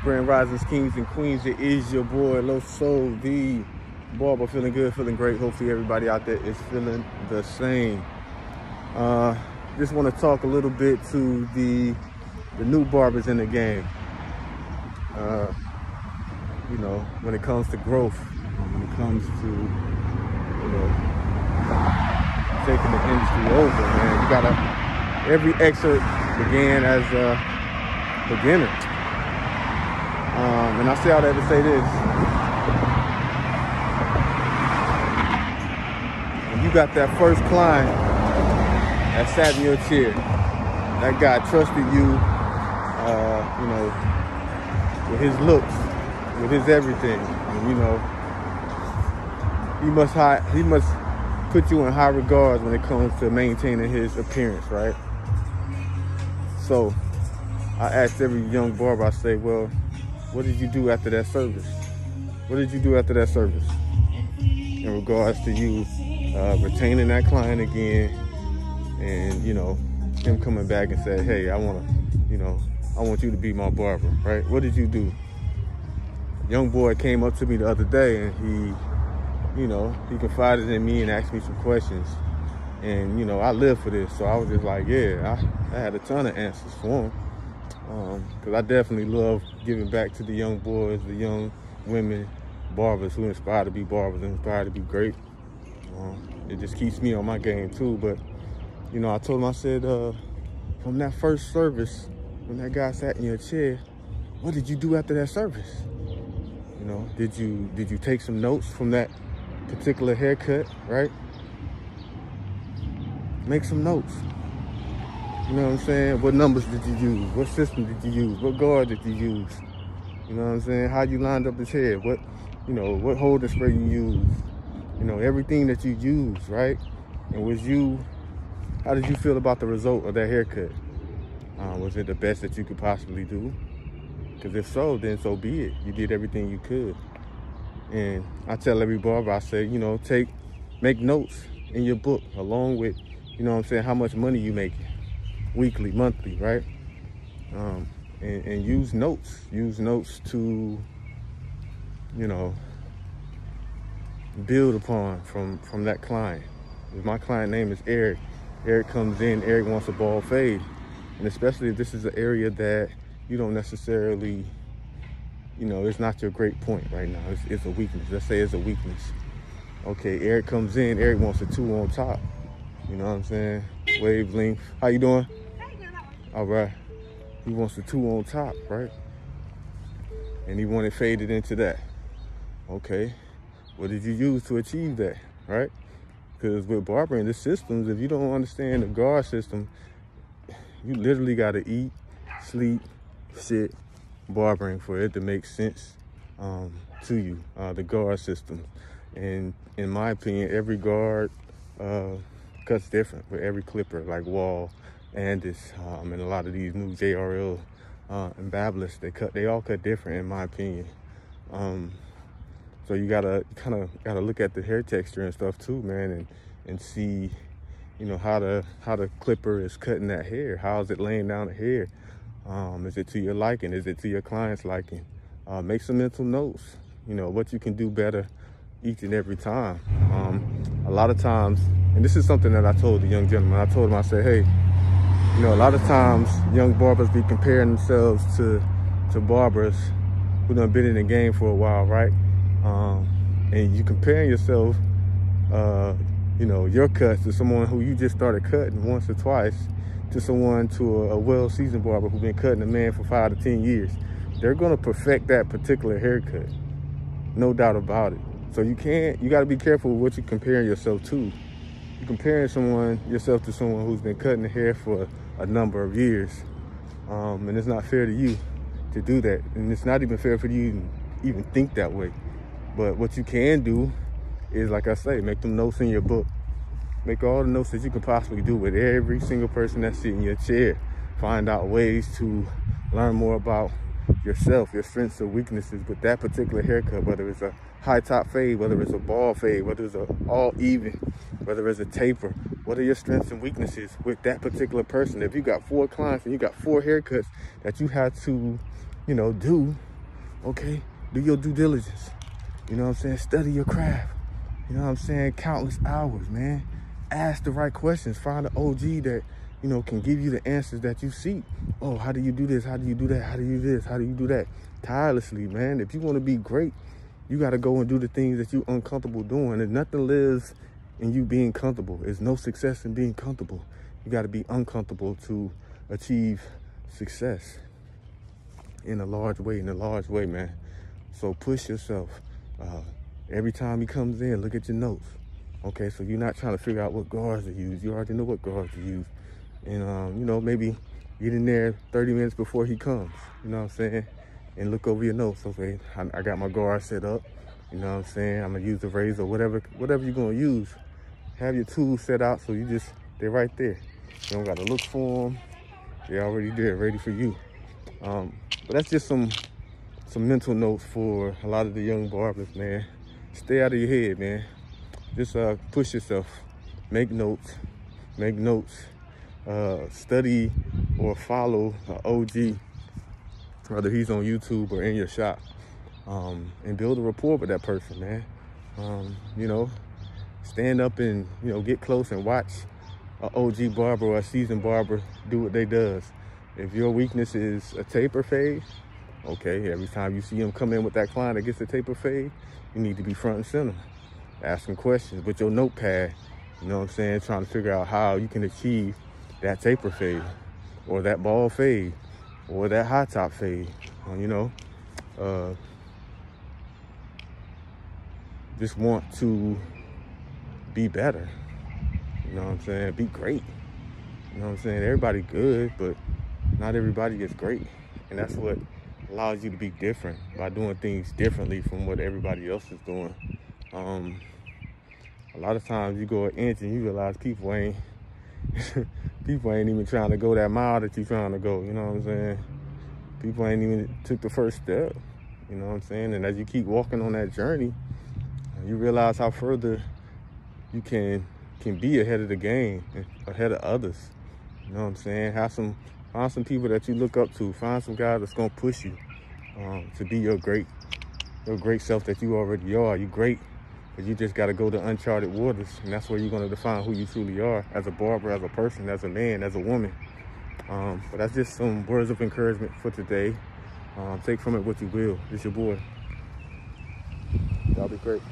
Grand Risings, Kings and Queens. It is your boy Loso, the barber, feeling good, feeling great. Hopefully everybody out there is feeling the same. Just want to talk a little bit to the new barbers in the game. You know, when it comes to growth, when it comes to, you know, taking the industry over, man, you gotta, every excerpt began as a beginner. And I say all that to say this. When you got that first client that sat in your chair, that guy trusted you, you know, with his looks, with his everything. And, you know, he must put you in high regards when it comes to maintaining his appearance, right? So I asked every young barber, I say, well, what did you do after that service? What did you do after that service? In regards to you retaining that client again, and, you know, him coming back and say, hey, I want you to be my barber, right? What did you do? A young boy came up to me the other day, and he confided in me and asked me some questions. And, you know, I live for this, so I was just like, yeah, I had a ton of answers for him. Because I definitely love giving back to the young boys, the young women, barbers who inspire to be barbers and inspire to be great. It just keeps me on my game too. But, you know, I told him, I said, from that first service, when that guy sat in your chair, what did you do after that service? You know, did you take some notes from that particular haircut, right? Make some notes. You know what I'm saying? What numbers did you use? What system did you use? What guard did you use? You know what I'm saying? How you lined up his hair? What, you know, what holding spray you used? You know, everything that you used, right? And how did you feel about the result of that haircut? Was it the best that you could possibly do? Because if so, then so be it. You did everything you could. And I tell every barber, I say, you know, make notes in your book along with, you know what I'm saying, how much money you making. Weekly, monthly, right? And use notes to, you know, build upon from that client. If my client name is Eric comes in, Eric wants a bald fade. And especially if this is an area that you don't necessarily, you know, it's not your great point right now. It's a weakness. Let's say it's a weakness. Okay, Eric comes in, Eric wants a 2 on top. You know what I'm saying? Wavelength. How you doing? All right. He wants the 2 on top, right? And he wanted faded into that. Okay. What did you use to achieve that, right? Because with barbering, the systems, if you don't understand the guard system, you literally got to eat, sleep, sit, barbering for it to make sense to you, the guard system. And in my opinion, every guard cuts different with every clipper, like Wall, Andis, and a lot of these new JRL and Barbers, they all cut different in my opinion. So you gotta look at the hair texture and stuff too, man, and see, you know, how the clipper is cutting that hair. How is it laying down the hair? Is it to your liking? Is it to your client's liking? Make some mental notes, you know, what you can do better each and every time. A lot of times, and this is something that I told the young gentleman, I told him, I said, hey, you know, a lot of times young barbers be comparing themselves to barbers who done been in the game for a while, right? And you comparing yourself, you know, your cuts to someone who you just started cutting once or twice, to a well-seasoned barber who's been cutting a man for 5 to 10 years. They're gonna perfect that particular haircut, no doubt about it. So you gotta be careful with what you're comparing yourself to. You're comparing yourself to someone who's been cutting the hair for a number of years. And it's not fair to you to do that. And it's not even fair for you to even think that way. But what you can do is, like I say, make them notes in your book. Make all the notes that you can possibly do with every single person that's sitting in your chair. Find out ways to learn more about yourself, your strengths or weaknesses with that particular haircut, whether it's a high top fade, whether it's a ball fade, whether it's all even, whether it's a taper. What are your strengths and weaknesses with that particular person? If you got 4 clients and you got 4 haircuts that you have to, you know, do, Okay, do your due diligence. You know what I'm saying? Study your craft. You know what I'm saying? Countless hours, man. Ask the right questions. Find an OG that, you know, can give you the answers that you seek. Oh, how do you do this? How do you do that? How do you do this? How do you do that? Tirelessly, man. If you want to be great, you got to go and do the things that you're uncomfortable doing. And nothing lives in you being comfortable. There's no success in being comfortable. You got to be uncomfortable to achieve success in a large way, man. So push yourself. Every time he comes in, look at your notes. Okay, so you're not trying to figure out what guards to use. You already know what guards to use. And, you know, maybe get in there 30 minutes before he comes. You know what I'm saying? And look over your notes. Okay, I got my guard set up. You know what I'm saying? I'm going to use the razor, whatever you're going to use. Have your tools set out so they're right there. You don't got to look for them. They're already there, ready for you. But that's just some mental notes for a lot of the young barbers, man. Stay out of your head, man. Just push yourself. Make notes. Study or follow an OG, whether he's on YouTube or in your shop, and build a rapport with that person, man. You know, stand up and, you know, get close and watch an OG barber or a seasoned barber do what they does. If your weakness is a taper fade, okay, every time you see him come in with that client that gets a taper fade, you need to be front and center, asking questions with your notepad, you know what I'm saying, trying to figure out how you can achieve that taper fade or that ball fade or that high top fade, you know. Just want to be better, you know what I'm saying, be great, you know what I'm saying. Everybody good, but not everybody is great, and that's what allows you to be different, by doing things differently from what everybody else is doing. A lot of times you go an inch and you realize people ain't even trying to go that mile that you're trying to go, you know what I'm saying? People ain't even took the first step, you know what I'm saying? And as you keep walking on that journey, you realize how further you can be ahead of the game, ahead of others, you know what I'm saying? Find some people that you look up to. Find some guys that's gonna push you to be your great self that you already are. You great, but you just gotta go to uncharted waters, and that's where you're gonna define who you truly are as a barber, as a person, as a man, as a woman. But that's just some words of encouragement for today. Take from it what you will. It's your boy. Y'all be great.